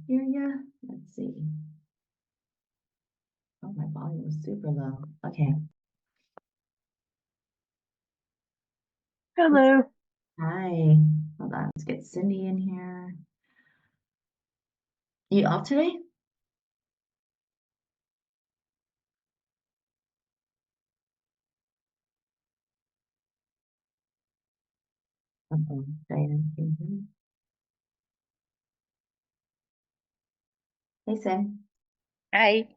hear ya. Let's see. Oh, my volume was super low. Okay. Hello. Hi. Hold on. Let's get Cindy in here. You off today? Uh-oh. Diane, can you hear me? Hey, Sim. Hi.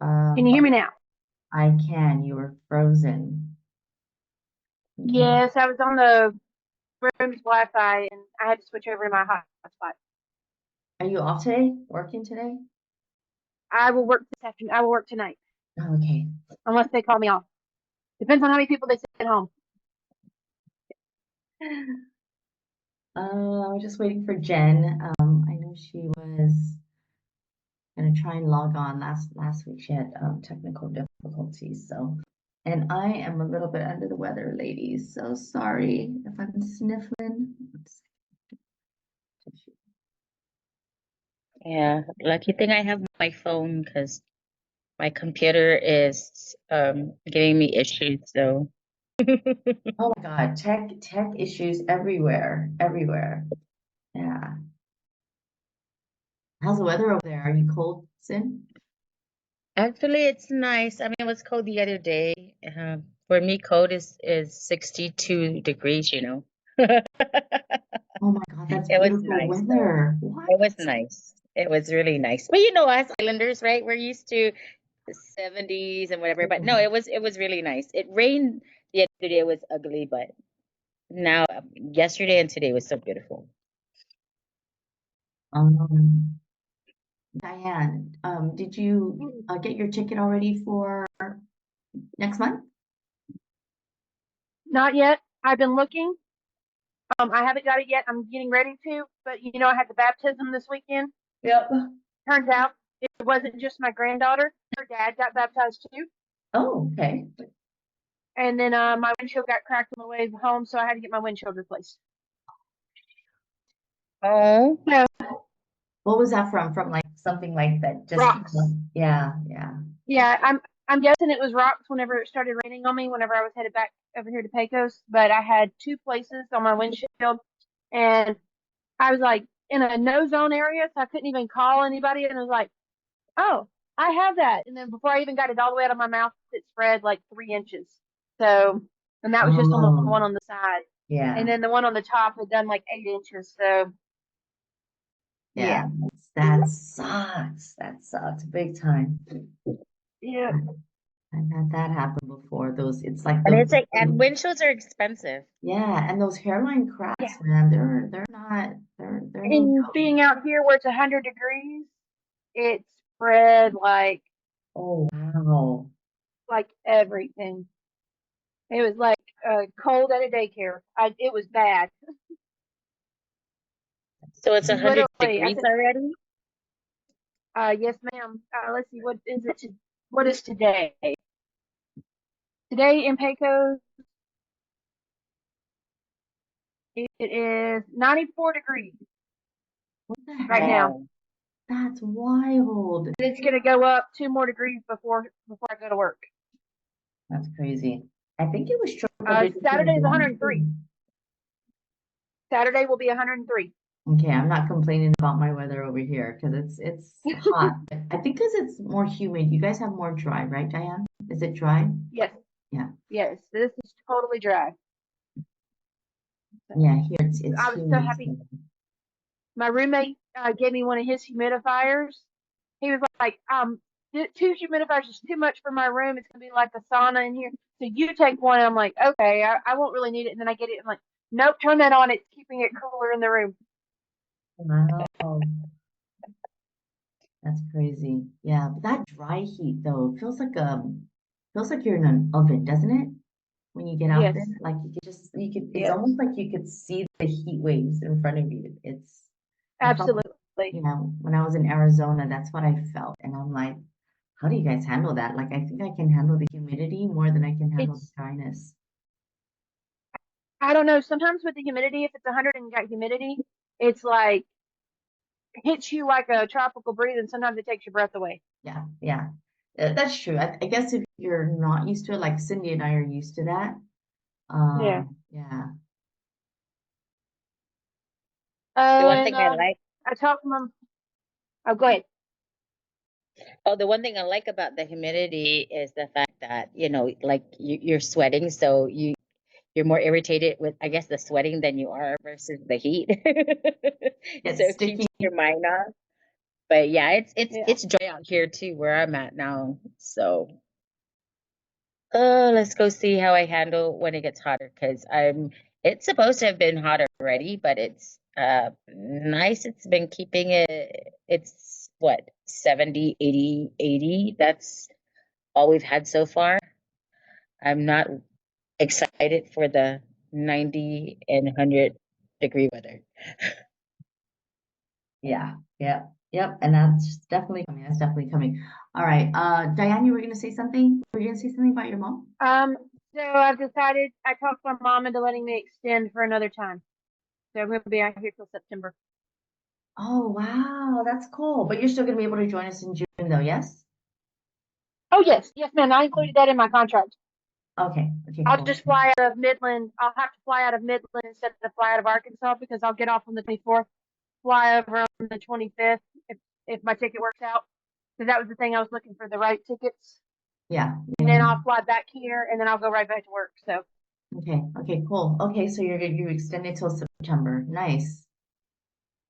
Can you hear Okay. me now? I can. You were frozen. Okay. Yes, I was on the room's Wi-Fi and I had to switch over to my hotspot. Are you off today? Working today? I will work this afternoon. I will work tonight Okay. unless they call me off. Depends on how many people they send home. I'm just waiting for Jen. I know she was gonna try and log on last week. She had technical difficulties, so and I am a little bit under the weather, ladies. So sorry if I'm sniffling. Yeah, lucky thing I have my phone because my computer is giving me issues. So Oh my God, tech issues everywhere, everywhere. Yeah. How's the weather over there? Are you cold, Sin? actually, it's nice. I mean, it was cold the other day. For me, cold is 62 degrees, you know. Oh my God, that's It was beautiful nice though. weather. What? It was nice. It was really nice. But you know, us islanders, right? We're used to the 70s and whatever. But no, it was really nice. It rained the other day. It was ugly, but now yesterday and today was so beautiful. Um, Diane, did you get your ticket already for next month? Not yet. I've been looking. I haven't got it yet. I'm getting ready to, but I had the baptism this weekend. Yep. Turns out it wasn't just my granddaughter. Her dad got baptized too. Oh, okay. And then my windshield got cracked on the way home, so I had to get my windshield replaced. Oh, So What was that from? From like something like that? Just rocks. yeah, yeah. Yeah, I'm guessing it was rocks whenever it started raining on me whenever I was headed back over here to Pecos. But I had two places on my windshield, and I was like in a no zone area, so I couldn't even call anybody. And I was like, "Oh, I have that." And then before I even got it all the way out of my mouth, it spread like 3 inches. So, and that was just on the Oh, one on the side, and yeah, then the one on the top had done like 8 inches. So, yeah. yeah, That sucks. That sucks big time. yeah, I've had that happen before. Those, it's like and those, it's like, and windshields are expensive. yeah, and those hairline cracks, yeah. man, they're not, they're no And joke. being out here where it's 100 degrees, it spread Oh, wow. like everything. It was like cold at a daycare. It was bad. So it's 100 Literally, I degrees said, already. "Yes, ma'am." Let's see, what is it? What is today? Today in Pecos, it is 94 degrees What the right heck? now. Wow. That's wild. And it's gonna go up 2 more degrees before I go to work. That's crazy. I think it was triple digits in Saturday is Guam 103. too. Saturday will be 103. Okay, I'm not complaining about my weather over here because it's hot. I think because it's more humid. You guys have more dry, right, Diane? Is it dry? Yes, Yeah. yes. This is totally dry. So, Yeah, here it's I was so humid. happy. My roommate gave me one of his humidifiers. He was like, two humidifiers is too much for my room. It's gonna be like a sauna in here. So you take one. And I'm like, okay, I won't really need it. And then I get it. I'm like, nope, turn that on. It's keeping it cooler in the room. Wow, that's crazy. Yeah, but that dry heat though feels like you're in an oven, doesn't it? When you get out there, Yes, like you could it's yes, almost like you could see the heat waves in front of you. I felt, absolutely. when I was in Arizona, that's what I felt. And I'm like, how do you guys handle that? Like, I think I can handle the humidity more than I can handle the It's dryness. I don't know. Sometimes with the humidity, if it's 100 and you got humidity, it's like hits you like a tropical breeze, and sometimes it takes your breath away. Yeah, yeah. That's true. I guess if you're not used to it, like Cindy and I are used to that. Yeah. Yeah. The one And thing I like, I talked to my. Oh, go ahead. oh, the one thing I like about the humidity is the fact that, like you're sweating, so you're more irritated with, I guess, the sweating than you are versus the heat. So Gets it keeps sticky. your mind off. But yeah, Yeah. it's dry out here too, where I'm at now. So, let's go see how I handle when it gets hotter, because it's supposed to have been hot already, but it's nice. It's been keeping it, it's what, 70, 80, 80. That's all we've had so far. I'm not excited for the 90 and 100-degree weather. Yeah, yep, yep. And that's definitely coming. That's definitely coming. All right. Diane, you were gonna say something? Were you gonna say something about your mom? Um. So I've decided. I talked my mom into letting me extend for another time. So I'm going to be out here till September. Oh, wow, that's cool. But you're still gonna be able to join us in June though, yes? Oh yes, yes, ma'am. I included that in my contract. Okay, okay, I'll cool. just fly out of Midland. I'll have to fly out of Midland instead of fly out of Arkansas because I'll get off on the 24th, fly over on the 25th if my ticket works out. Because that was the thing I was looking for the right tickets, Yeah, and yeah, then yeah. I'll fly back here, and then I'll go right back to work. So Okay, okay, cool. Okay, so you extended till September. Nice,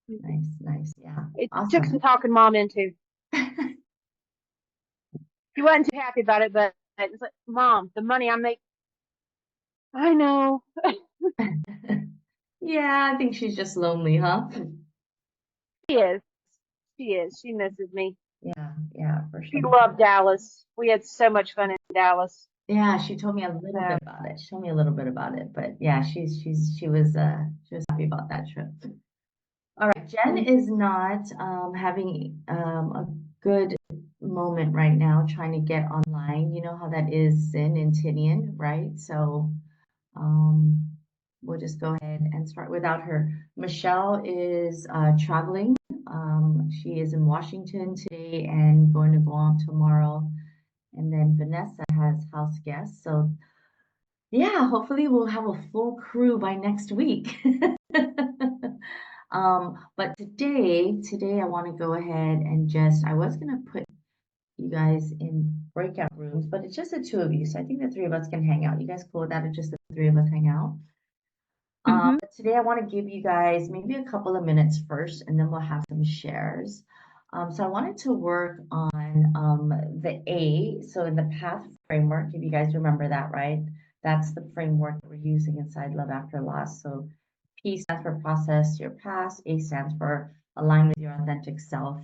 nice, nice. Yeah, it took some awesome. talking mom into. She wasn't too happy about it, but it's like, Mom, the money I make. I know. Yeah, I think she's just lonely, huh? She is. She is. She misses me. Yeah, yeah, for She sure. loved Dallas. We had so much fun in Dallas. Yeah, she told me a little bit So, about it. She told me a little bit about it, but yeah, she was happy about that trip. All right, Jen mhm. is not having a good moment right now trying to get online. You know how that is in Tinian, right? So um, we'll just go ahead and start without her. Michelle is traveling. She is in Washington today and going to go on tomorrow. And then Vanessa has house guests. So yeah, hopefully we'll have a full crew by next week. But today I want to go ahead and I was gonna put you guys in breakout rooms, but it's just the two of you. So I think the three of us can hang out. You guys cool with that? Or just the three of us hang out? Mhm. But today I want to give you guys maybe a couple of minutes first, and then we'll have some shares. So I wanted to work on the A. So in the PATH framework, if you guys remember that, right? That's the framework that we're using inside Love After Loss. So P stands for process your past. A stands for align with your authentic self.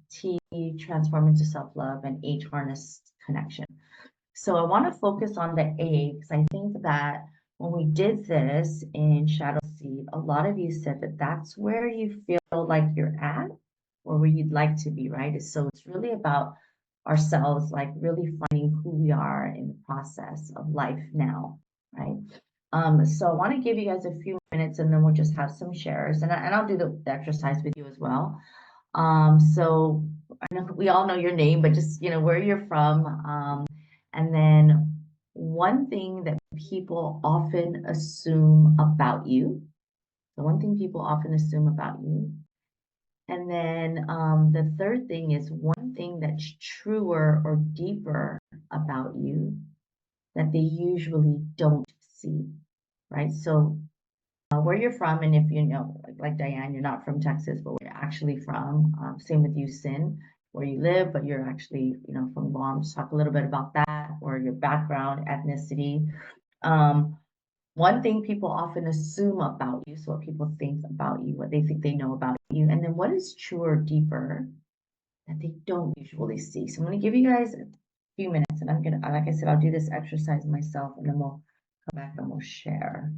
T transform into self-love, and H harness connection. So I want to focus on the A because I think that when we did this in Shadow Seed, a lot of you said that that's where you feel like you're at or where you'd like to be, right? So it's really about ourselves, like really finding who we are in the process of life now, right? So I want to give you guys a few minutes and then we'll just have some shares and I'll do the exercise with you as well. So I know we all know your name, but just, where you're from. And then one thing that people often assume about you. The one thing people often assume about you. And then the third thing is one thing that's truer or deeper about you that they usually don't see, right? So where you're from, and if you know, like Diane, you're not from Texas, but where you're actually from. Same with you, Sin, where you live, but you're actually, from Guam. Just talk a little bit about that, or your background, ethnicity. Um, One thing people often assume about you, so what people think about you, what they think they know about you, and then what is truer, deeper that they don't usually see. So I'm going to give you guys a few minutes, and like I said, I'll do this exercise myself, and then we'll come back and we'll share.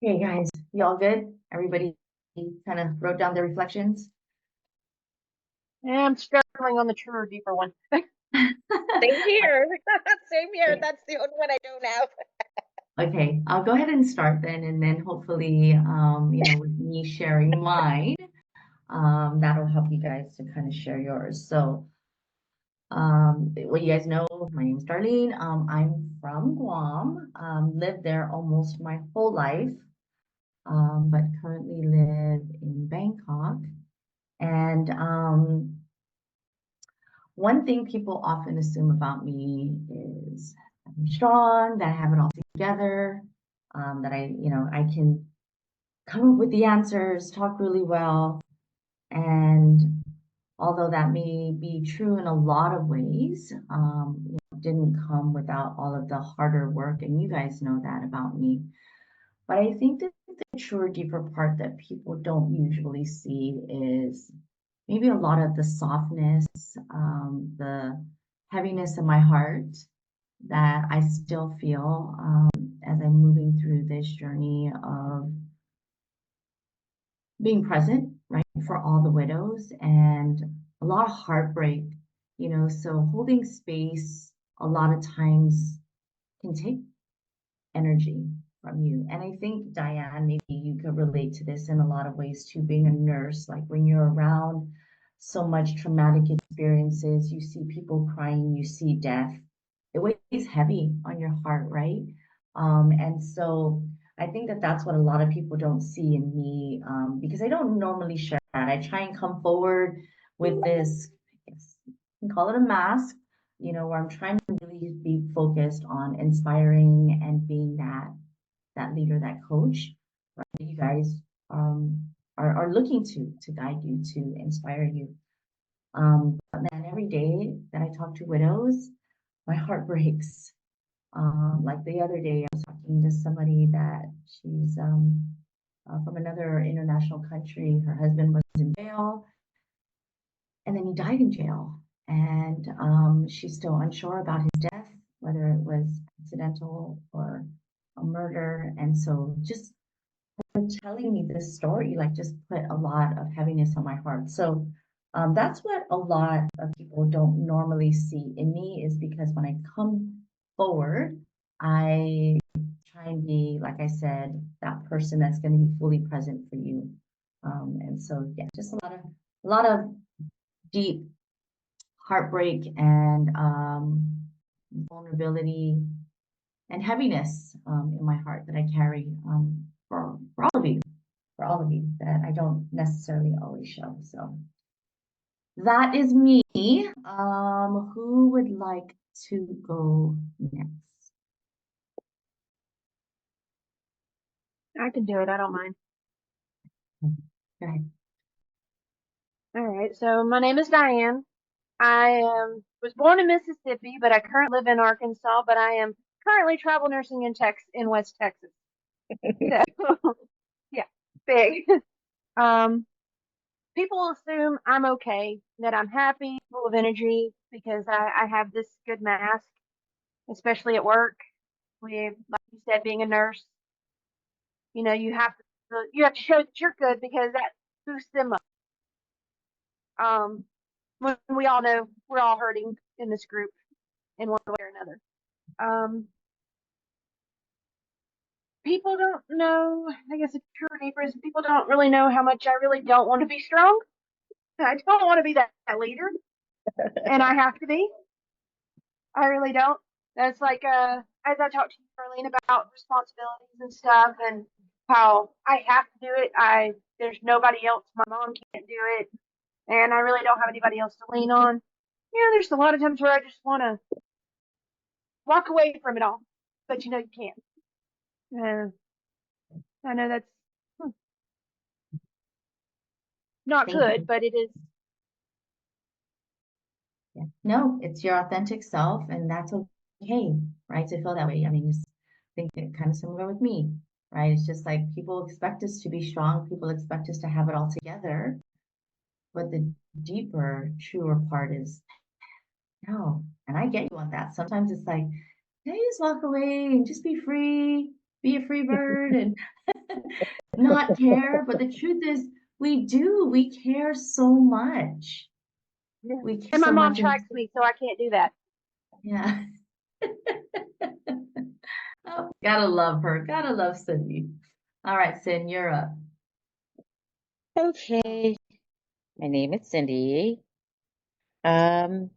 Hey guys, you all good? Everybody kind of wrote down their reflections? Yeah, I'm struggling on the truer, deeper one. Same here. Same here. That's the only one I don't have. Okay, I'll go ahead and start then, and then hopefully, with me sharing mine, that'll help you guys to kind of share yours. So, well, you guys know my name's Darlene. I'm from Guam. Lived there almost my whole life, but currently live in Bangkok. And one thing people often assume about me is I'm strong, that I have it all together, that I can come up with the answers, talk really well. And although that may be true in a lot of ways, didn't come without all of the harder work, and you guys know that about me. But I think that the truer, deeper part that people don't usually see is maybe a lot of the softness, the heaviness in my heart that I still feel as I'm moving through this journey of being present, right, for all the widows and a lot of heartbreak, so holding space a lot of times can take energy from you. And I think, Diane, maybe you could relate to this in a lot of ways too, being a nurse, like when you're around so much traumatic experiences, you see people crying, you see death, it weighs heavy on your heart, right? And so I think that that's what a lot of people don't see in me, because I don't normally share that. I try and come forward with this, I guess you can call it a mask, where I'm trying to really be focused on inspiring and being that leader, that coach, right? That you guys are looking to guide you, to inspire you. But man, every day that I talk to widows, my heart breaks. Like the other day, I was talking to somebody that she's from another international country. Her husband was in jail, and then he died in jail. And she's still unsure about his death, whether it was accidental or a murder. And so just telling me this story, like, just put a lot of heaviness on my heart. So that's what a lot of people don't normally see in me, is because when I come forward, I try and be, like I said, that person that's going to be fully present for you. And so, yeah, just a lot of deep heartbreak and vulnerability and heaviness in my heart that I carry for all of you, that I don't necessarily always show. So that is me. Who would like to go next? I can do it. I don't mind. Go ahead. All right. So my name is Diane. I was born in Mississippi, but I currently live in Arkansas. But I am currently travel nursing in West Texas. So yeah, big. Um, People assume I'm okay, that I'm happy, full of energy, because I have this good mask, especially at work. Like you said, being a nurse, you have to show that you're good because that boosts them up. When we all know we're all hurting in this group in one way or another. Um, People don't know, I guess the true deeper is people don't really know how much I really don't want to be strong. I don't want to be that leader, and I have to be. I really don't. That's like, as I talked to you, Arlene, about responsibilities and stuff, and how I have to do it. There's nobody else. My mom can't do it, and I really don't have anybody else to lean on. There's a lot of times where I just want to walk away from it all, but you can't. I know that's not Thank good, you. but it is. Yeah. No, it's your authentic self, and that's okay, right? To feel that way. I mean, I think it kind of similar with me, right? It's just like people expect us to be strong, people expect us to have it all together, but the deeper, truer part is no. And I get you on that. Sometimes it's like, can I just walk away and just be free, be a free bird, and not care? But the truth is, we do. We care so much. Yeah. We care And my so mom much, and tracks me, so I can't do that. yeah. Oh, gotta love her. Gotta love Cindy. All right, Cindy, you're up. Okay. My name is Cindy. Um,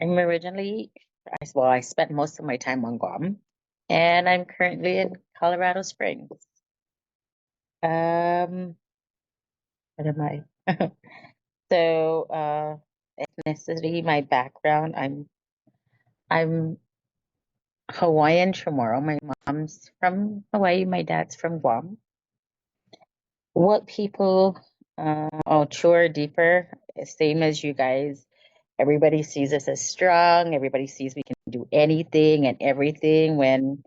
I'm originally, I spent most of my time on Guam, and I'm currently in Colorado Springs. Um, what am I? So, ethnicity, my background, I'm Hawaiian Chamorro. My mom's from Hawaii, my dad's from Guam. What people, truer, deeper, same as you guys. Everybody sees us as strong. Everybody sees we can do anything and everything when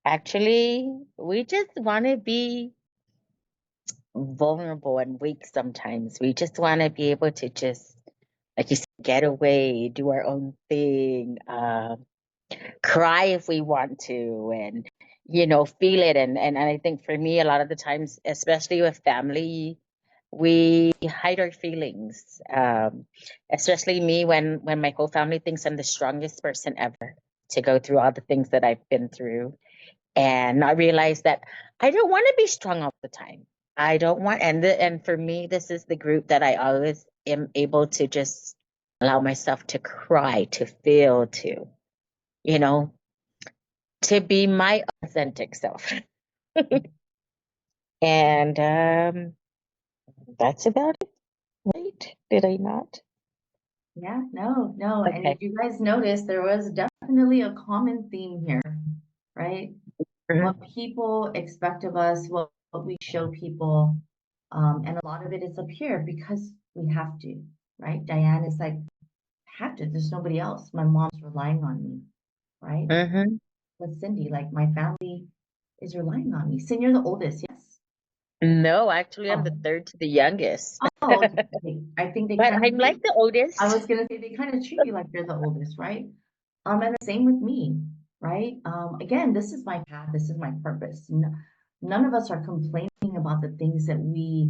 actually we just want to be vulnerable and weak sometimes. We just want to be able to just, like you said, get away, do our own thing, cry if we want to, and feel it. And I think for me, a lot of the times, especially with family, we hide our feelings. Especially me, when my whole family thinks I'm the strongest person ever to go through all the things that I've been through, and I realize that I don't want to be strong all the time. I don't want, and for me, this is the group that I always am able to just allow myself to cry, to feel, you know, to be my authentic self. And that's about it. Right? Did I not? Yeah, no. And Okay. if you guys noticed, there was definitely a common theme here, right? What Mhm. people expect of us, what we show people, and a lot of it is up here because we have to, right? Diane is like, have to. There's nobody else. My mom's relying on me, right? Mhm. With Cindy, like my family is relying on me. Cindy, you're the oldest, yes? No, actually, I'm the Oh, third to the youngest. oh, okay. I think they But kind of I'm like treat, the I oldest. was gonna say they kind of treat you like you're the oldest, right? And the same with me, right? Again, this is my path, this is my purpose. None of us are complaining about the things that we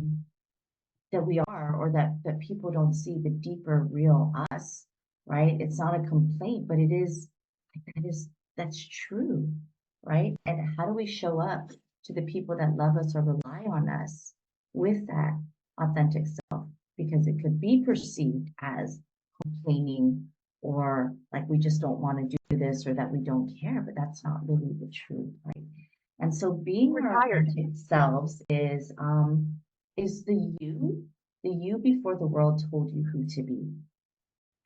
are, or that people don't see the deeper real us, right? It's not a complaint, but that's true, right? And how do we show up to the people that love us or rely on us with that authentic self? Because it could be perceived as complaining, or like we just don't want to do this, or that we don't care, but that's not really the truth, right? And so being We're our tired. authentic selves is the you before the world told you who to be,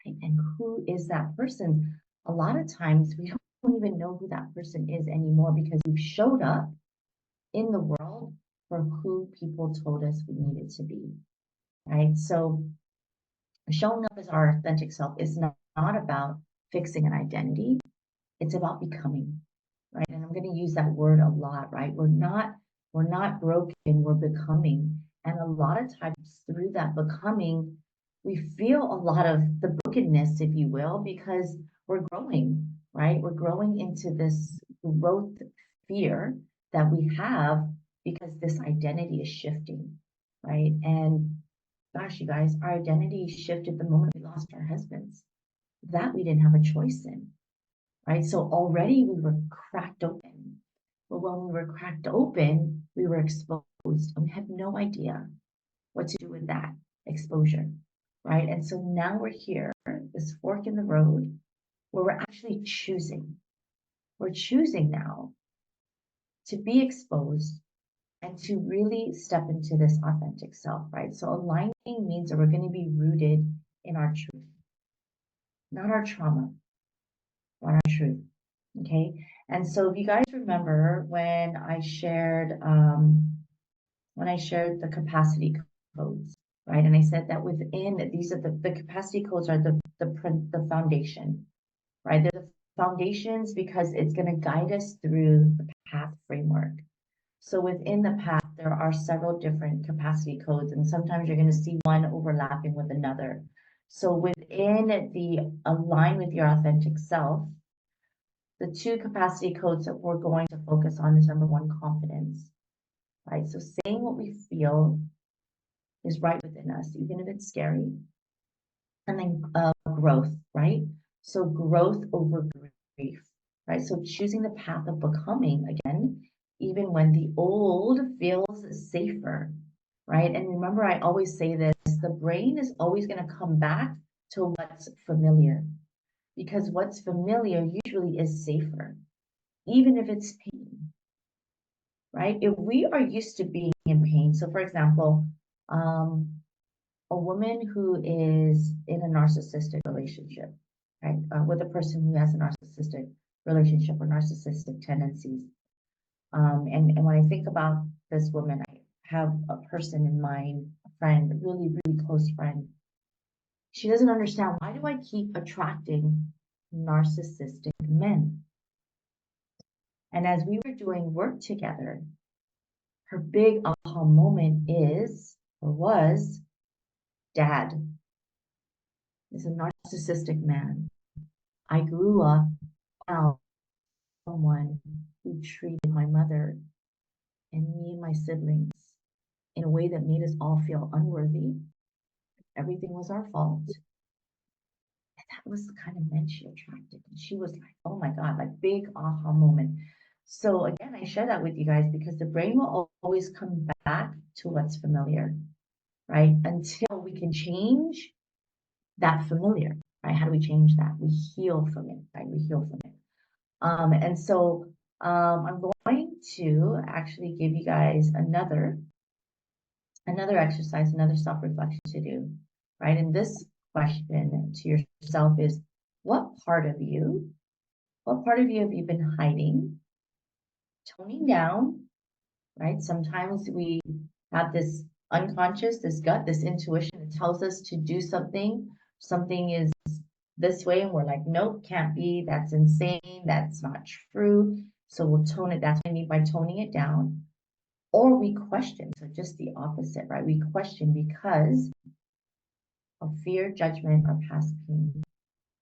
right? And who is that person? A lot of times we don't even know who that person is anymore because we've showed up in the world for who people told us we needed to be, right? So showing up as our authentic self is not about fixing an identity, it's about becoming, right? And I'm going to use that word a lot, right? We're not broken, we're becoming. And a lot of times through that becoming, we feel a lot of the brokenness, if you will, because we're growing, right? We're growing into this growth fear that we have because this identity is shifting, right? And gosh, you guys, our identity shifted the moment we lost our husbands. That we didn't have a choice in, right? So already we were cracked open. But when we were cracked open, we were exposed and we had no idea what to do with that exposure, right? And so now we're here, this fork in the road, where we're actually choosing. We're choosing now to be exposed and to really step into this authentic self, right? So aligning means that we're going to be rooted in our truth, not our trauma, but our truth. Okay. And so if you guys remember when I shared the capacity codes, right? And I said that within these are the capacity codes are the foundation, right? They're the foundations because it's going to guide us through the path framework. So within the path, there are several different capacity codes, and sometimes you're going to see one overlapping with another. So within the align with your authentic self, the two capacity codes that we're going to focus on is number one, confidence, right? So saying what we feel is right within us, even if it's scary. And then growth, right? So growth over grief, right? So choosing the path of becoming again, even when the old feels safer, right? And remember, I always say this, the brain is always going to come back to what's familiar because what's familiar usually is safer, even if it's pain, right? If we are used to being in pain, so for example, a woman who is in a narcissistic relationship, right, with a person who has a narcissistic relationship or narcissistic tendencies. And when I think about this woman, I have a person in mind, a friend, a really, really close friend. She doesn't understand, why do I keep attracting narcissistic men? And as we were doing work together, her big aha moment is, or was, dad is a narcissistic man. I grew up now someone who treated my mother and me and my siblings in a way that made us all feel unworthy. Everything was our fault. And that was the kind of men she attracted. And she was like, oh my God, like big aha moment. So again, I share that with you guys because the brain will always come back to what's familiar, right? Until we can change that familiar, right? How do we change that? We heal from it, right? We heal from it. And so I'm going to actually give you guys another exercise, another self-reflection to do, right? And this question to yourself is, what part of you have you been hiding, toning down, right? Sometimes we have this unconscious, this gut, this intuition that tells us to do something. Something is this way, and we're like, nope, can't be. That's insane. That's not true. So we'll tone it. That's what I mean by toning it down. Or we question. So just the opposite, right? We question because of fear, judgment, or past pain,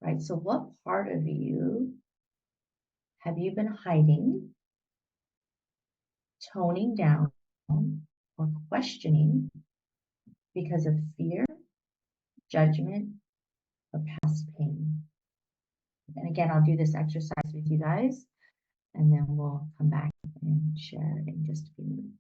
right? So what part of you have you been hiding, toning down, or questioning because of fear, judgment, or past pain? And again, I'll do this exercise with you guys, and then we'll come back and share in just a few minutes.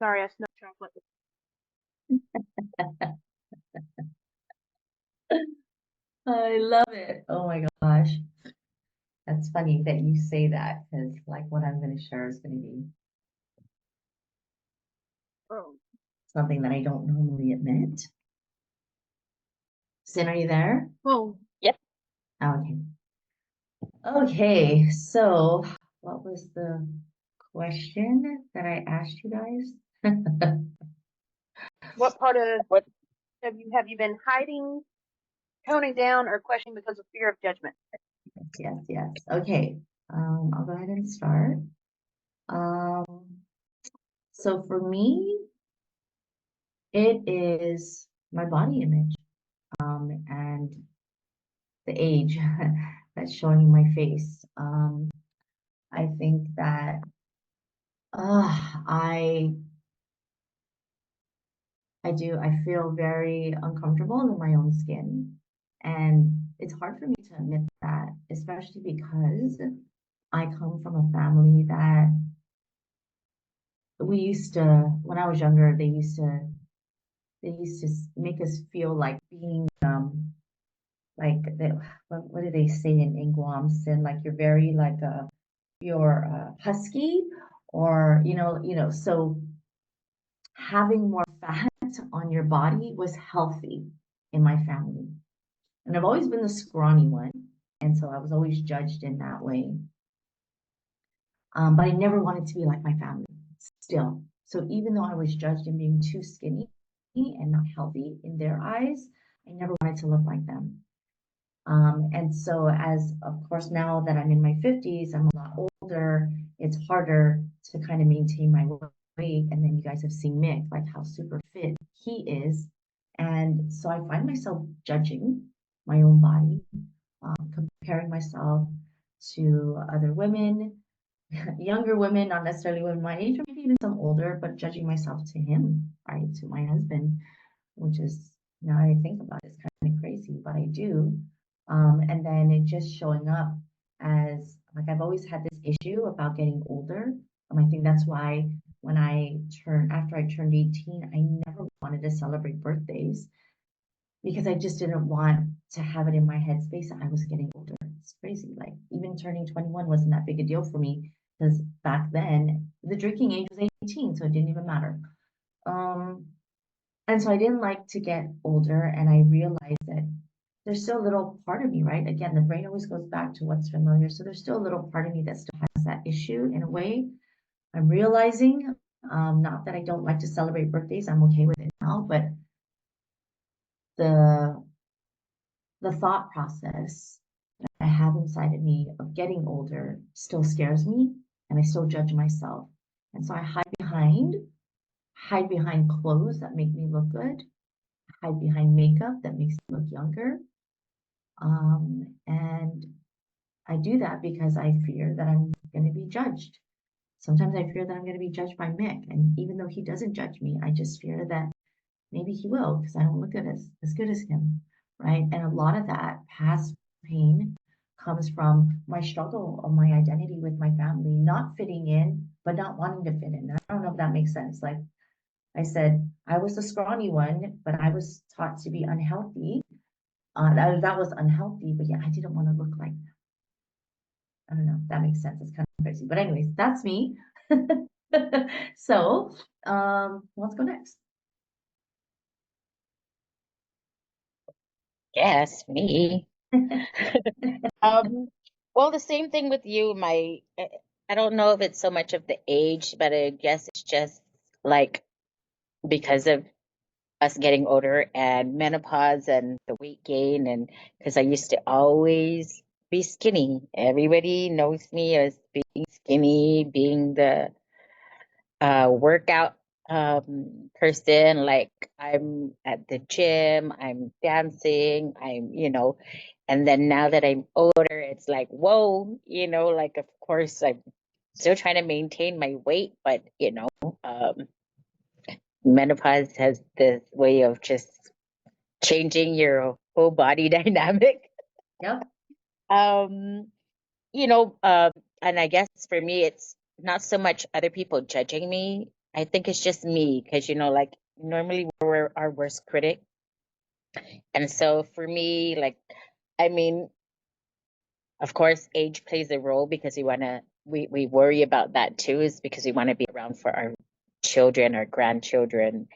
Sorry, I smell chocolate. I love it. Oh my gosh. That's funny that you say that because like what I'm going to share is going to be Oh. something that I don't normally admit. Sin, are you there? Oh. Yep. Okay. Okay. So what was the question that I asked you guys? What part of What? have you been hiding, toning down, or questioning because of fear of judgment? Yes, yes. Okay. I'll go ahead and start. Um, so for me, it is my body image, and the age that's showing in my face. I think that I I feel very uncomfortable in my own skin. And it's hard for me to admit that, especially because I come from a family that we used to, when I was younger, they used to make us feel like being like the, what do they say in Guam? Sin, like you're very like you're husky, or so having more fat on your body was healthy in my family. And I've always been the scrawny one. And so I was always judged in that way. But I never wanted to be like my family still. So even though I was judged in being too skinny and not healthy in their eyes, I never wanted to look like them. And so, as of course, now that I'm in my 50s, I'm a lot older, it's harder to kind of maintain my weight. And then you guys have seen Mick, like how super fit he is. And so I find myself judging my own body, comparing myself to other women, younger women, not necessarily women my age, or maybe even some older, but judging myself to him, right, to my husband, which is, now I think about it, it's kind of crazy, but I do. And then it just showing up as like I've always had this issue about getting older. I think that's why after I turned 18, I never wanted to celebrate birthdays because I just didn't want to have it in my headspace that I was getting older. It's crazy. Like even turning 21 wasn't that big a deal for me because back then the drinking age was 18, so it didn't even matter. And so I didn't like to get older, and I realized that there's still a little part of me, right? Again, the brain always goes back to what's familiar. So there's still a little part of me that still has that issue in a way. I'm realizing, not that I don't like to celebrate birthdays, I'm okay with it now, but the the thought process that I have inside of me of getting older still scares me, and I still judge myself. And so I hide behind clothes that make me look good, hide behind makeup that makes me look younger. And I do that because I fear that I'm going to be judged. Sometimes I fear that I'm going to be judged by Mick. And even though he doesn't judge me, I just fear that maybe he will because I don't look as good as him. Right. And a lot of that past pain comes from my struggle of my identity with my family, not fitting in, but not wanting to fit in. I don't know if that makes sense. Like I said, I was the scrawny one, but I was taught to be unhealthy. That was unhealthy, but yeah, I didn't want to look like that. I don't know if that makes sense. It's kind of crazy. But anyways, that's me. So, let's go next. Yes, me. Um, well, the same thing with you. I don't know if it's so much of the age, but I guess it's just like because of us getting older and menopause and the weight gain, and because I used to always be skinny. Everybody knows me as being skinny, being the workout person. Like I'm at the gym, I'm dancing, and then now that I'm older, it's like, whoa, like of course I'm still trying to maintain my weight, but um, menopause has this way of just changing your whole body dynamic. Yep. Um, you know, um, and I guess for me, it's not so much other people judging me I think it's just me because, like normally we're our worst critic. And so for me, like, I mean, of course, age plays a role because we worry about that too, is because we want to be around for our children or grandchildren.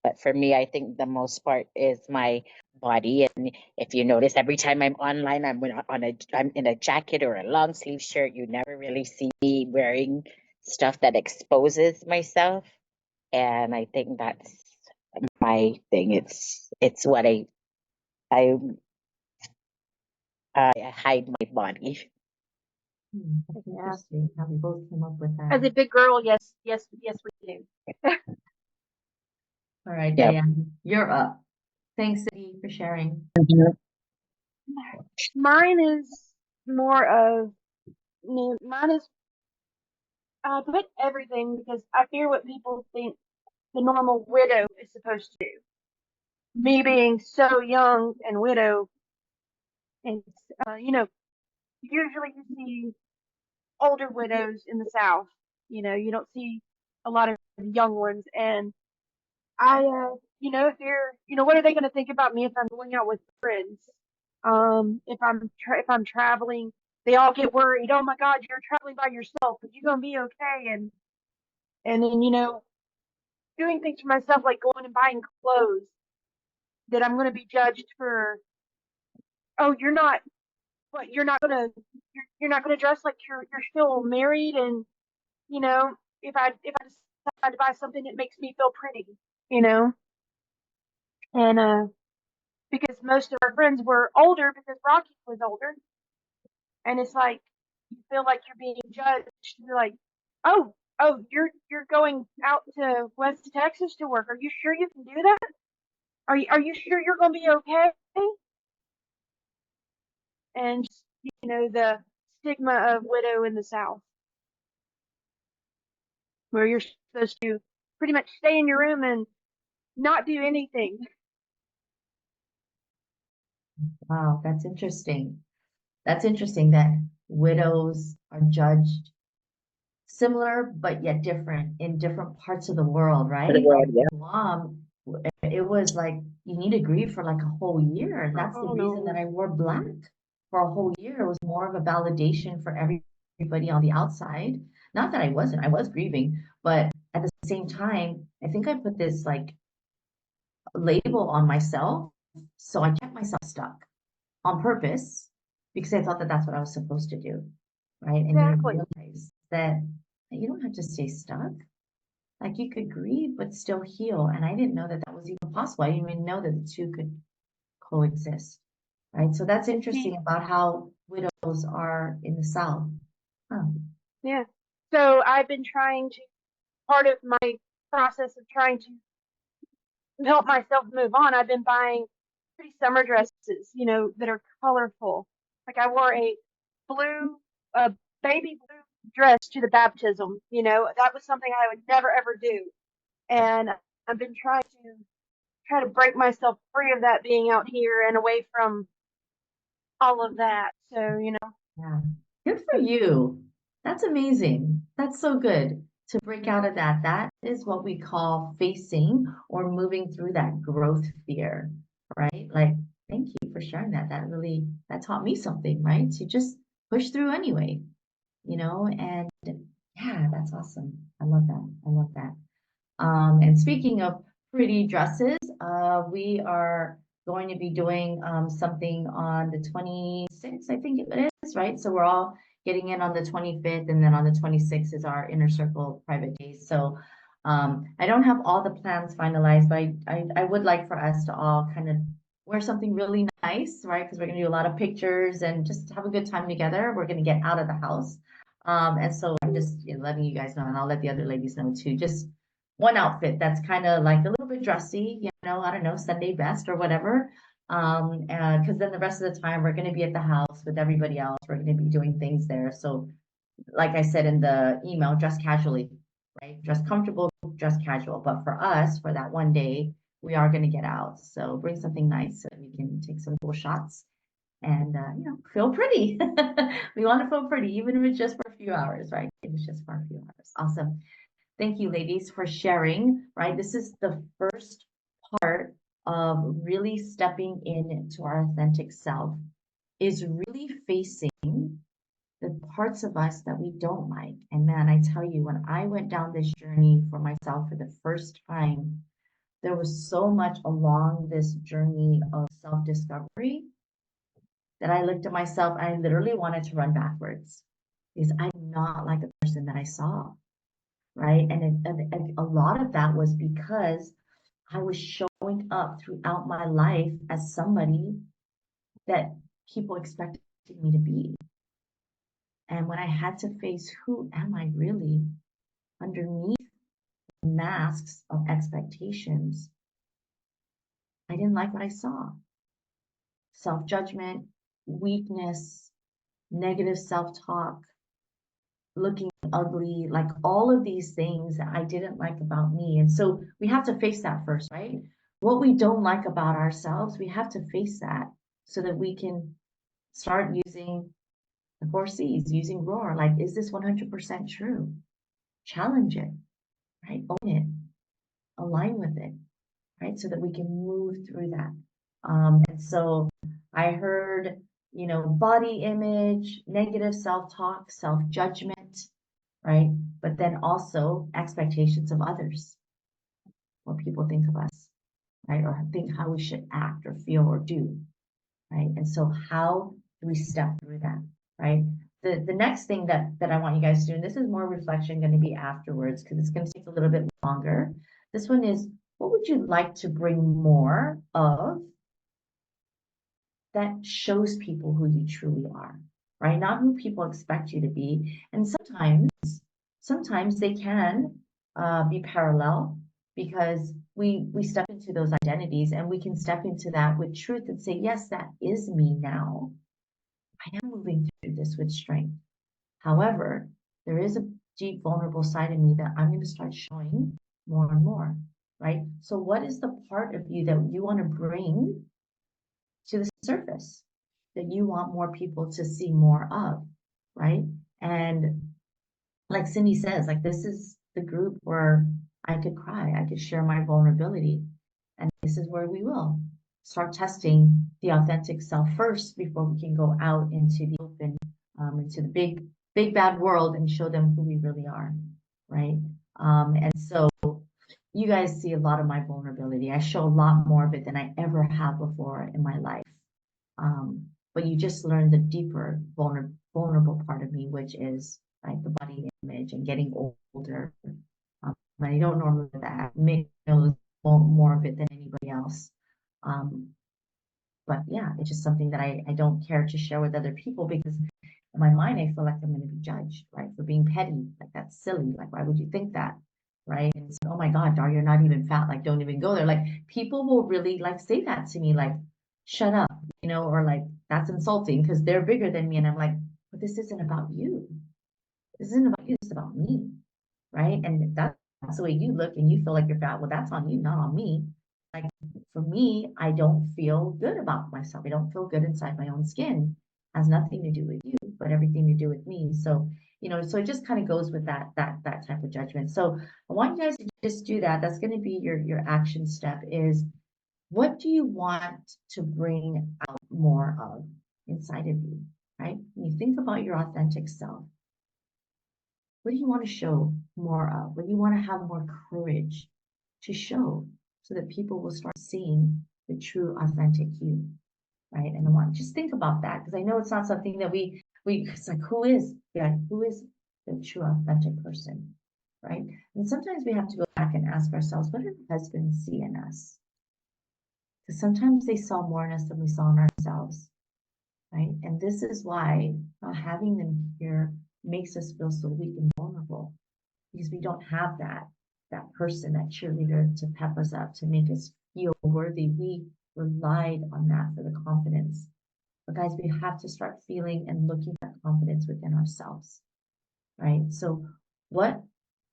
But for me, I think the most part is my body. And if you notice, every time I'm online, I'm in a jacket or a long sleeve shirt. You never really see me wearing stuff that exposes myself. And I think that's my thing. It's what I I hide my body. That's Yeah. interesting how we both came up with As a that. big girl, yes, yes, yes, we do. All right, Yep. Diane, you're up. Thanks, Cindy, for sharing. Mine is more of, mine is, I put everything because I fear what people think the normal widow is supposed to do. Me being so young and widow, and usually you see older widows in the South. You don't see a lot of young ones, and if you're, what are they going to think about me if I'm going out with friends? If I'm traveling, they all get worried. Oh my God, you're traveling by yourself. Are you going to be okay? And then doing things for myself like going and buying clothes that I'm going to be judged for. Oh, you're not going to you're not going to dress like you're still married, and if I decide to buy something that makes me feel pretty, you know, and because most of our friends were older because Rocky was older, and it's like you feel like you're being judged. You're like, oh, you're going out to West Texas to work. Are you sure you can do that? Are you sure you're going to be okay? And the stigma of widow in the South, where you're supposed to pretty much stay in your room and not do anything. Wow, that's interesting. That's interesting that widows are judged similar but yet different in different parts of the world, right? Like Yeah. in Guam, it was like you need to grieve for like a whole year. And that's the Oh reason that no. I wore black for a whole year. It was more of a validation for everybody on the outside. Not that I was grieving, but at the same time, I think I put this like label on myself. So I kept myself stuck on purpose because I thought that that's what I was supposed to do, right? And you Exactly. realize that you don't have to stay stuck. Like you could grieve but still heal. And I didn't know that that was even possible. I didn't even know that the two could coexist, right? So that's See, interesting about how widows are in the South. Huh. yeah. So I've been trying to, part of my process of trying to help myself move on, I've been buying pretty summer dresses, that are colorful. Like I wore a baby blue dress to the baptism. That was something I would never ever do. And I've been trying to break myself free of that being out here and away from all of that. So. Yeah. Good for you. That's amazing. That's so good to break out of that. That is what we call facing or moving through that growth fear, right? Like, thank you for sharing that. That taught me something, right? To just push through anyway, and yeah, that's awesome. I love that. I love that. And speaking of pretty dresses, we are going to be doing something on the 26th, I think it is, right? So we're all getting in on the 25th, and then on the 26th is our inner circle private days. So I don't have all the plans finalized, but I would like for us to all kind of wear something really nice, right? Because we're going to do a lot of pictures and just have a good time together. We're going to get out of the house. And so I'm just letting you guys know, and I'll let the other ladies know too. Just one outfit that's kind of like a little bit dressy, I don't know, Sunday best or whatever. Because then the rest of the time we're going to be at the house with everybody else. We're going to be doing things there. So, like I said in the email, dress casually, right? Dress comfortable, dress casual. But for us, for that one day, we are going to get out. So bring something nice so that we can take some cool shots and feel pretty. We want to feel pretty, even if it's just for a few hours, right? If it's just for a few hours. Awesome. Thank you, ladies, for sharing, right? This is the first part of really stepping into our authentic self, is really facing the parts of us that we don't like. And man, I tell you, when I went down this journey for myself for the first time, there was so much along this journey of self-discovery that I looked at myself and I literally wanted to run backwards because I'm not like the person that I saw, right? And a lot of that was because I was showing up throughout my life as somebody that people expected me to be. And when I had to face who am I really underneath masks of expectations, I didn't like what I saw. Self-judgment, weakness, negative self-talk, looking ugly, like all of these things that I didn't like about me. And so we have to face that first, right? What we don't like about ourselves, we have to face that so that we can start using the 4 C's, using roar. Like, is this 100% true? Challenge it, right? Own it, align with it, right? So that we can move through that. And so I heard, body image, negative self-talk, self-judgment, right? But then also expectations of others, what people think of us, right? Or think how we should act or feel or do, right? And so how do we step through that, right? The next thing that I want you guys to do, and this is more reflection going to be afterwards because it's going to take a little bit longer. This one is, what would you like to bring more of that shows people who you truly are, right? Not who people expect you to be. And sometimes they can be parallel because we step into those identities and we can step into that with truth and say, yes, that is me now. I am moving through this with strength. However, there is a deep, vulnerable side of me that I'm going to start showing more and more, right? So, what is the part of you that you want to bring to the surface that you want more people to see more of, right? And like Cindy says, like this is the group where I could cry, I could share my vulnerability. And this is where we will start testing the authentic self first before we can go out into the open, into the big bad world and show them who we really are, right? And so you guys see a lot of my vulnerability. I show a lot more of it than I ever have before in my life. But you just learn the deeper vulnerable part of me, which is like the body image and getting older. But I don't normally do that. Mick knows more of it than anybody else. But yeah, it's just something that I don't care to share with other people because in my mind, I feel like I'm going to be judged, right? For being petty. Like that's silly. Like, why would you think that? Right. And it's like, oh my God, Dar, you're not even fat. Like, don't even go there. Like people will really like say that to me, like, shut up, or like that's insulting because they're bigger than me. And I'm like, but this isn't about you. This isn't about you, it's about me. Right. And if that's the way you look and you feel like you're fat, well, that's on you, not on me. Like for me, I don't feel good about myself. I don't feel good inside my own skin. Has nothing to do with you, but everything to do with me. So, so it just kind of goes with that type of judgment. So I want you guys to just do that. That's going to be your action step is what do you want to bring out more of inside of you, right? When you think about your authentic self, what do you want to show more of? What do you want to have more courage to show so that people will start seeing the true authentic you, right? And I want just think about that because I know it's not something that we it's like who is the true authentic person, right? And sometimes we have to go back and ask ourselves, what did husbands see in us? Because sometimes they saw more in us than we saw in ourselves, right? And this is why having them here makes us feel so weak and vulnerable because we don't have that person, that cheerleader to pep us up, to make us feel worthy. We relied on that for the confidence. But guys, we have to start feeling and looking for confidence within ourselves, right? So what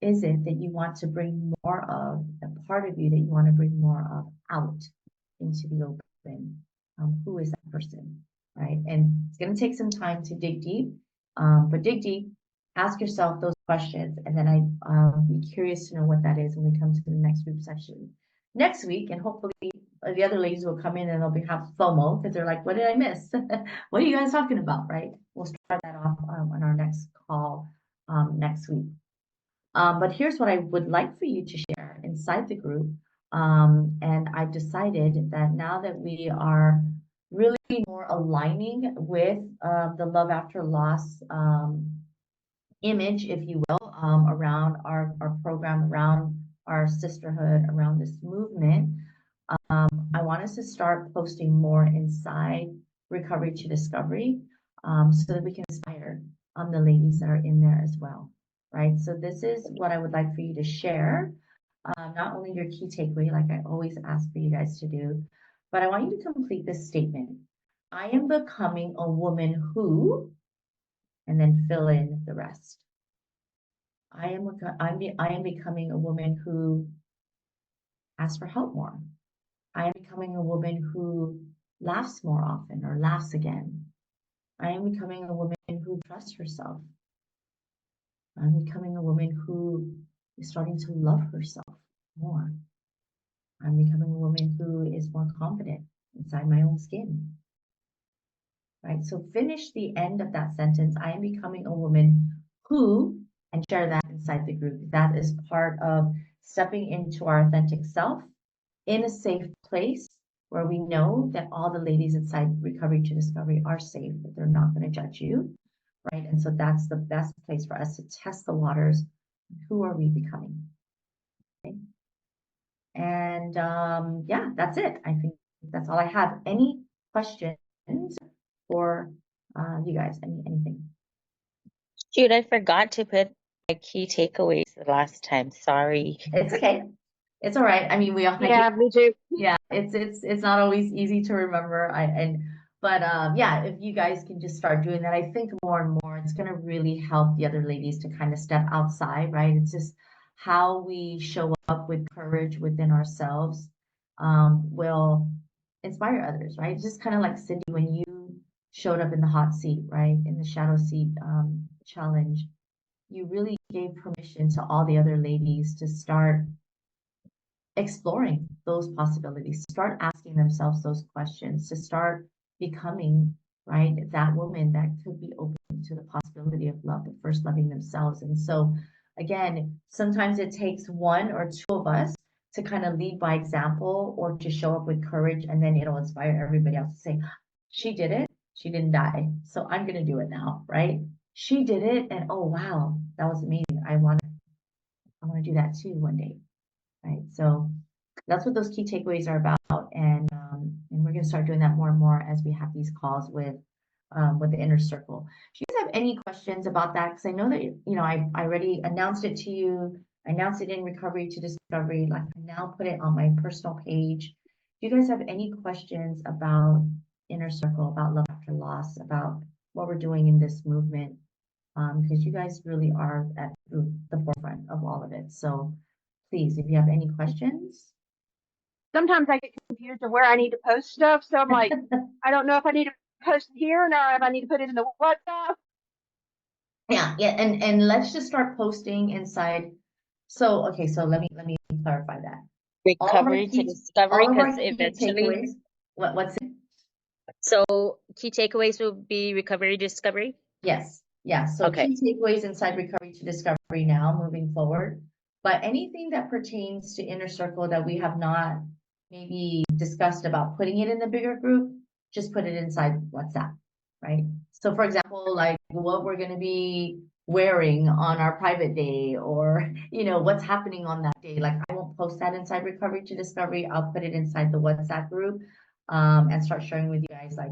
is it that you want to bring more of, a part of you that you want to bring more of out into the open? Who is that person, right? And it's going to take some time to dig deep, but dig deep ask yourself those questions, and then be curious to know what that is when we come to the next group session next week, and hopefully the other ladies will come in and they'll have FOMO because they're like, what did I miss? What are you guys talking about, right? We'll start that off on our next call next week. But here's what I would like for you to share inside the group. And I've decided that now that we are really more aligning with the love after loss image, if you will, around our program, around our sisterhood, around this movement, I want us to start posting more inside Recovery to Discovery, so that we can inspire the ladies that are in there as well, right? So this is what I would like for you to share, not only your key takeaway, like I always ask for you guys to do, but I want you to complete this statement. I am becoming a woman who, and then fill in the rest. I am becoming a woman who asks for help more. I am becoming a woman who laughs more often or laughs again. I am becoming a woman who trusts herself. I'm becoming a woman who is starting to love herself more. I'm becoming a woman who is more confident inside my own skin. Right? So finish the end of that sentence. I am becoming a woman who, and share that inside the group. That is part of stepping into our authentic self in a safe place where we know that all the ladies inside Recovery to Discovery are safe, that they're not going to judge you, right? And so that's the best place for us to test the waters. Who are we becoming? Okay. And yeah, that's it. I think that's all I have. Any questions for you guys? Anything? Jude, I forgot to put my key takeaways the last time. Sorry. It's okay. It's all right. I mean, we all Yeah, me too. yeah, it's not always easy to remember. But yeah, if you guys can just start doing that, I think more and more it's gonna really help the other ladies to kind of step outside, right? It's just how we show up with courage within ourselves will inspire others, right? Just kind of like Cindy, when you showed up in the hot seat, right? In the shadow seat challenge, you really gave permission to all the other ladies to start exploring those possibilities, start asking themselves those questions, to start becoming, right, that woman that could be open to the possibility of love, but first loving themselves. And so, again, sometimes it takes one or two of us to kind of lead by example or to show up with courage, and then it'll inspire everybody else to say, she did it, she didn't die, so I'm going to do it now, right? She did it, and oh wow, that was amazing. I want to do that too one day, right? So that's what those key takeaways are about, and we're going to start doing that more and more as we have these calls with the inner circle. Do you guys have any questions about that? Because I know that I already announced it to you. I announced it in Recovery to Discovery. Like, I now put it on my personal page. Do you guys have any questions about inner circle, about love after loss, about what we're doing in this movement? Because you guys really are at the forefront of all of it. So please, if you have any questions. Sometimes I get confused of where I need to post stuff, so I'm like, I don't know if I need to post it here or if I need to put it in the WhatsApp. Yeah, and let's just start posting inside. So okay, so let me clarify that. Recovery to Discovery, All of our because key eventually. takeaways. What's it? So key takeaways will be Recovery to Discovery. Yes, yeah. So Okay. key takeaways inside Recovery to Discovery now, moving forward. But anything that pertains to inner circle that we have not maybe discussed about putting it in the bigger group, just put it inside WhatsApp, right? So for example, like what we're going to be wearing on our private day, or what's happening on that day. Like, I won't post that inside Recovery to Discovery. I'll put it inside the WhatsApp group, and start sharing with you guys, like,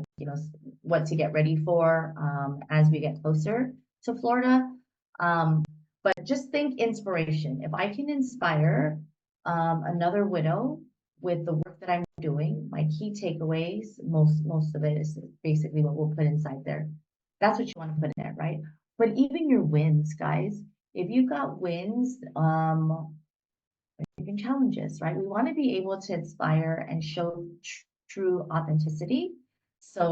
what to get ready for as we get closer to Florida. But just think inspiration. If I can inspire another widow with the work that I'm doing, my key takeaways, most of it is basically what we'll put inside there. That's what you want to put in there, right? But even your wins, guys, if you've got wins, even challenges, right? We want to be able to inspire and show true authenticity. So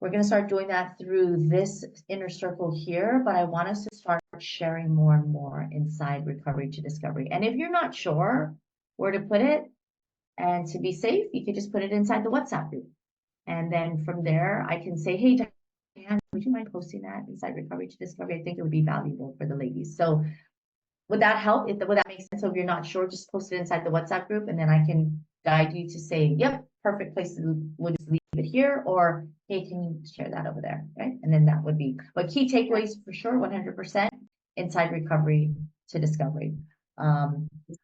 We're going to start doing that through this inner circle here, but I want us to start sharing more and more inside Recovery to Discovery. And if you're not sure where to put it, and to be safe, you could just put it inside the WhatsApp group. And then from there, I can say, hey, Diane, would you mind posting that inside Recovery to Discovery? I think it would be valuable for the ladies. So would that help? Would that make sense? So if you're not sure, just post it inside the WhatsApp group, and then I can guide you to say, yep, perfect place to would leave it here, or hey, can you share that over there, right? And then that would be, but key takeaways for sure, 100% inside Recovery to Discovery. I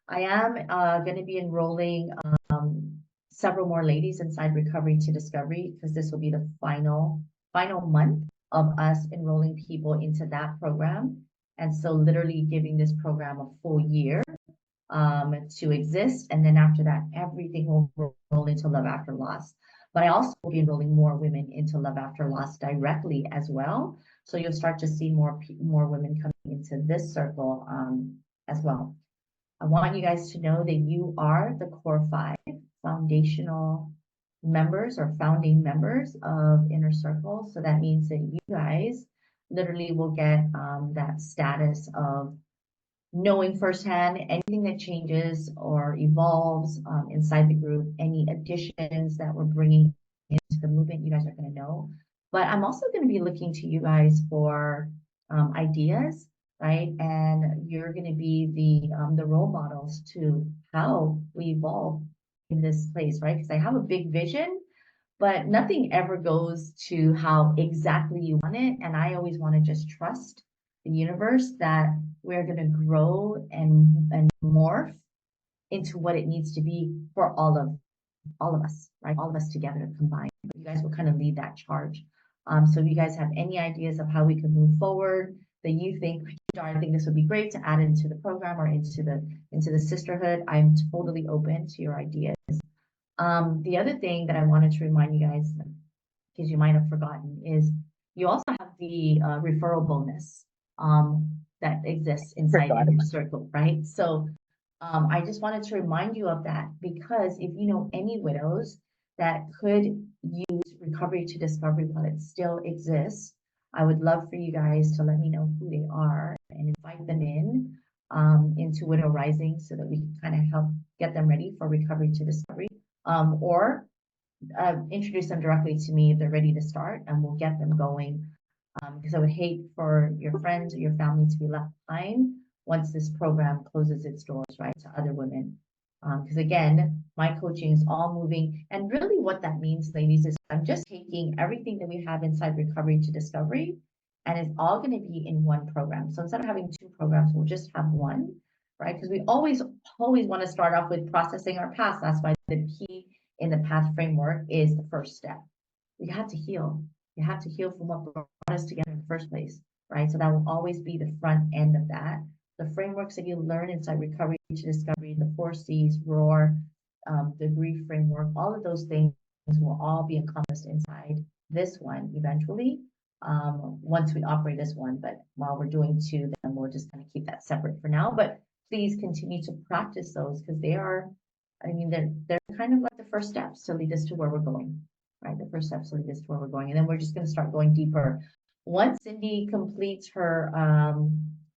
am going to be enrolling several more ladies inside Recovery to Discovery, because this will be the final month of us enrolling people into that program. And so literally giving this program a full year to exist. And then after that, everything will roll into Love After Loss. But I also will be enrolling more women into Love After Loss directly as well. So you'll start to see more women coming into this circle as well. I want you guys to know that you are the core 5 foundational members or founding members of Inner Circle. So that means that you guys literally will get that status of knowing firsthand anything that changes or evolves inside the group, any additions that we're bringing into the movement, you guys are going to know. But I'm also going to be looking to you guys for ideas, right? And you're going to be the role models to how we evolve in this place, right? Because I have a big vision, but nothing ever goes to how exactly you want it. And I always want to just trust the universe that we're going to grow and morph into what it needs to be for all of us, right? All of us together combined. You guys will kind of lead that charge. So if you guys have any ideas of how we can move forward that you think, I think this would be great to add into the program or into the sisterhood, I'm totally open to your ideas. The other thing that I wanted to remind you guys, because you might have forgotten, is you also have the referral bonus that exists inside Inner Circle, right? So I just wanted to remind you of that, because if you know any widows that could use Recovery to Discovery while it still exists, I would love for you guys to let me know who they are and invite them into Widow Rising so that we can kind of help get them ready for Recovery to Discovery, or introduce them directly to me if they're ready to start, and we'll get them going. Because I would hate for your friends or your family to be left behind once this program closes its doors, right, to other women. Because again, my coaching is all moving, and really what that means, ladies, is I'm just taking everything that we have inside Recovery to Discovery, and it's all going to be in one program. So instead of having 2 programs, we'll just have one, right? Because we always want to start off with processing our past. That's why the key in the path framework is the first step. We have to heal. You have to heal from what brought us together in the first place, right? So that will always be the front end of that. The frameworks that you learn inside Recovery to Discovery, the 4 C's, ROAR, the grief framework, all of those things will all be encompassed inside this one eventually, once we operate this one. But while we're doing 2, then we'll just kind of keep that separate for now. But please continue to practice those, because they are, I mean, they're kind of like the first steps to lead us to where we're going, right? The first steps to lead us to where we're going. And then we're just going to start going deeper. Once Cindy completes her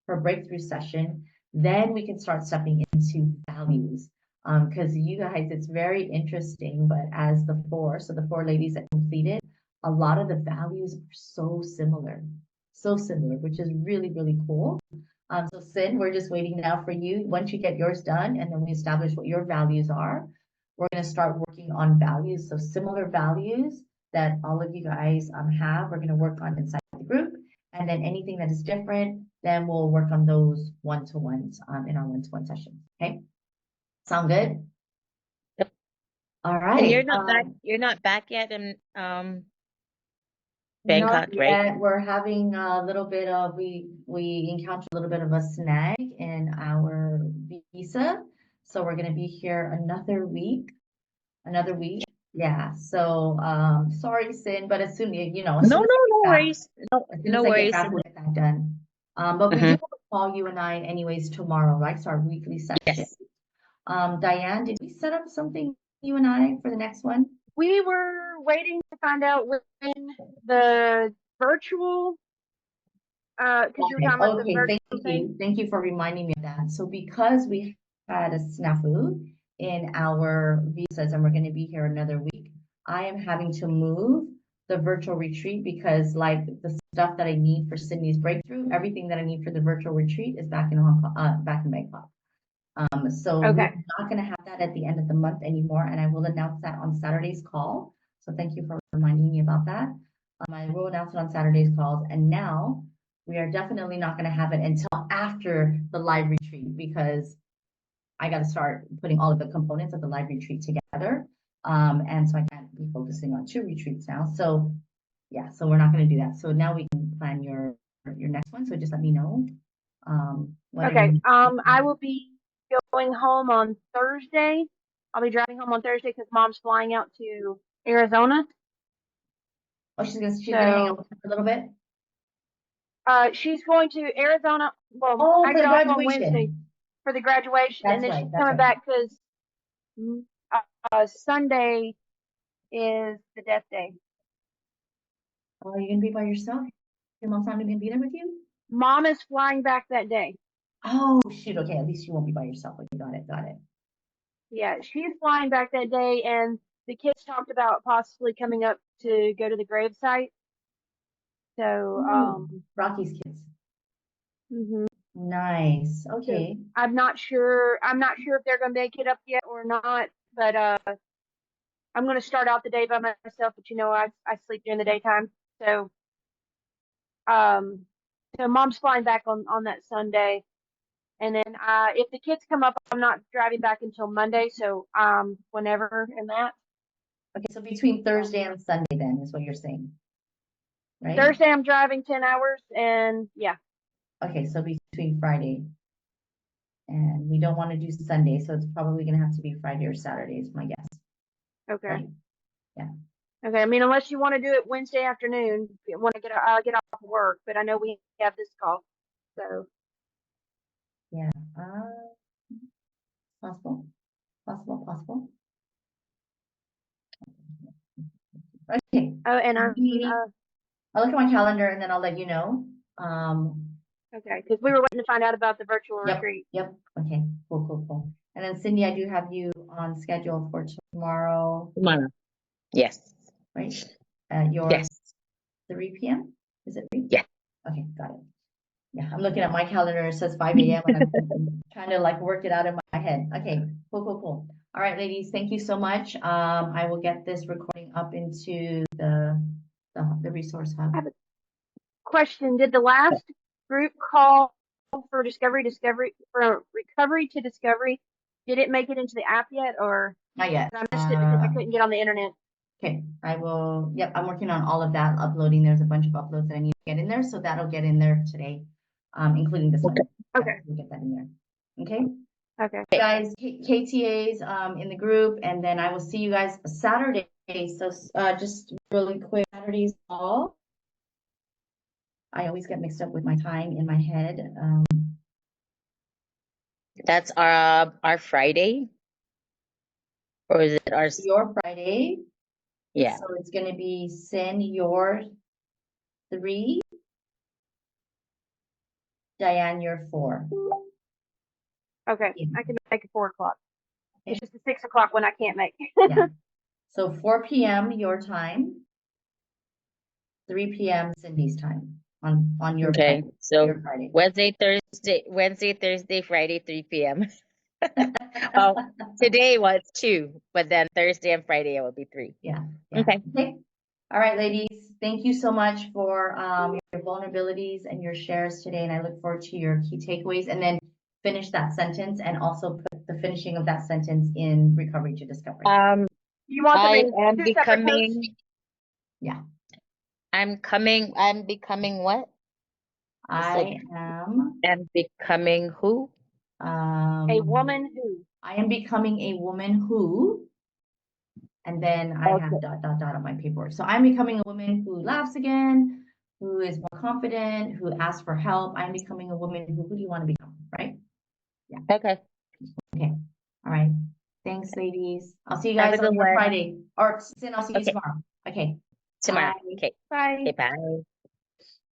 breakthrough session, then we can start stepping into values. Because you guys, it's very interesting, but as the 4 ladies that completed, a lot of the values are so similar, which is really, really cool. So Sin, we're just waiting now for you. Once you get yours done, and then we establish what your values are, we're going to start working on values. So similar values that all of you guys have, we're going to work on inside the group. And then anything that is different, then we'll work on those one-to-ones in our one-to-one sessions. Okay? Sound good? Yep. All right. And you're not back yet in Bangkok, Not right? yet. We're having a little bit of, we encountered a little bit of a snag in our visa. So we're going to be here another week. Yeah. So, sorry, Sin, but as soon as, as soon as I get back, worries. as soon No as I get worries. back, we'll get that done. But we do have a call, you and I, anyways, tomorrow, right? So our weekly session. Yes. Diane, did we set up something, you and I, for the next one? We were waiting to find out when the virtual, because you were Okay, talking about the okay, virtual thank thing. you. Thank you for reminding me of that. So because we had a snafu in our visas and we're going to be here another week, I am having to move the virtual retreat because like the stuff that I need for Sydney's breakthrough, everything that I need for the virtual retreat is back in Hong Kong, back in Bangkok. So we're Okay. not going to have that at the end of the month anymore, and I will announce that on Saturday's call. So thank you for reminding me about that. I will announce it on Saturday's calls, and now we are definitely not going to have it until after the live retreat because I got to start putting all of the components of the live retreat together. And so I can't be focusing on 2 retreats now. So yeah, so we're not going to do that. So now we can plan your next one. So just let me know. What are Okay. you? I will be going home on Thursday. I'll be driving home on Thursday because Mom's flying out to Arizona. Oh, she's gonna hang out So, for a little bit. she's going to Arizona. Well, Oh, I for get the off on Wednesday graduation. for the graduation, and That's then right. she's That's coming right. back because Sunday is the death day. Oh, are you gonna be by yourself? Your mom's not gonna be there with you? Mom is flying back that day. Oh, shoot. Okay, at least you won't be by yourself. Okay, got it. Got it. Yeah, she's flying back that day, and the kids talked about possibly coming up to go to the gravesite. So, Ooh, Rocky's kids. mhm. Nice. So Okay. I'm not sure. I'm not sure if they're going to make it up yet or not. But I'm going to start out the day by myself. But I sleep during the daytime. So um, so Mom's flying back on that Sunday, and then if the kids come up, I'm not driving back until Monday. So whenever in that. Okay, so between Thursday and Sunday then is what you're saying, right? Thursday I'm driving 10 hours, and yeah. Okay, so between Friday and we don't want to do Sunday, so it's probably gonna have to be Friday or Saturday is my guess, Okay. right? Yeah. Okay. I mean, unless you want to do it Wednesday afternoon, when I get off of work. But I know we have this call, so Yeah. Possible. Possible. Possible. Okay. oh, and I'll look at my calendar and then I'll let you know. okay, because we were waiting to find out about the virtual Yep, retreat. yep. Okay, cool, cool, cool. And then Cindy, I do have you on schedule for tomorrow, Tomorrow. Yes. right? At your Yes. 3 p.m. Is it 3? Yeah. Okay, got it. Yeah, I'm looking at my calendar. It says 5 a.m. and I'm trying to like work it out in my head. Okay, cool, cool, cool. All right, ladies, thank you so much. I will get this recording up into the resource hub. I have a question. Did the last group call for recovery to discovery? Did it make it into the app yet, or Not yet. I missed it because I couldn't get on the internet? Okay, I will, yep, I'm working on all of that, uploading. There's a bunch of uploads that I need to get in there, so that'll get in there today, including this one. Okay. Yep, we'll get that in there. Okay, Okay. guys, KTAs in the group, and then I will see you guys Saturday. So just really quick, Saturday's all. I always get mixed up with my time in my head. That's our Friday, or is it our? Your Friday. Yeah. So it's going to be send your 3, Diane your 4. Okay. Yeah. I can make it 4 o'clock. Okay. It's just the 6 o'clock when I can't make. Yeah. So 4 p.m. your time, 3 p.m. Cindy's time on your Okay. Friday. So Your Friday. Wednesday, Thursday, Friday, 3 p.m. Well, today was 2, but then Thursday and Friday it will be 3. Yeah. Yeah. Okay. Okay. All right, ladies. Thank you so much for your vulnerabilities and your shares today, and I look forward to your key takeaways. And then finish that sentence, and also put the finishing of that sentence in recovery to discovery. You want them I in am 2 separate posts? becoming. Yeah. I'm becoming what? I am becoming who? A woman who. I am becoming a woman who, and then I have Okay. dot dot dot on my paperwork. So I'm becoming a woman who laughs again, who is more confident, who asks for help. I'm becoming a woman who do you want to become, right? Yeah. Okay. Okay. All right. Thanks, ladies. I'll see you Have a guys on good one. Friday. Or Sin, I'll see you Okay, tomorrow. Okay. tomorrow. Bye. Okay. Bye. Okay, bye.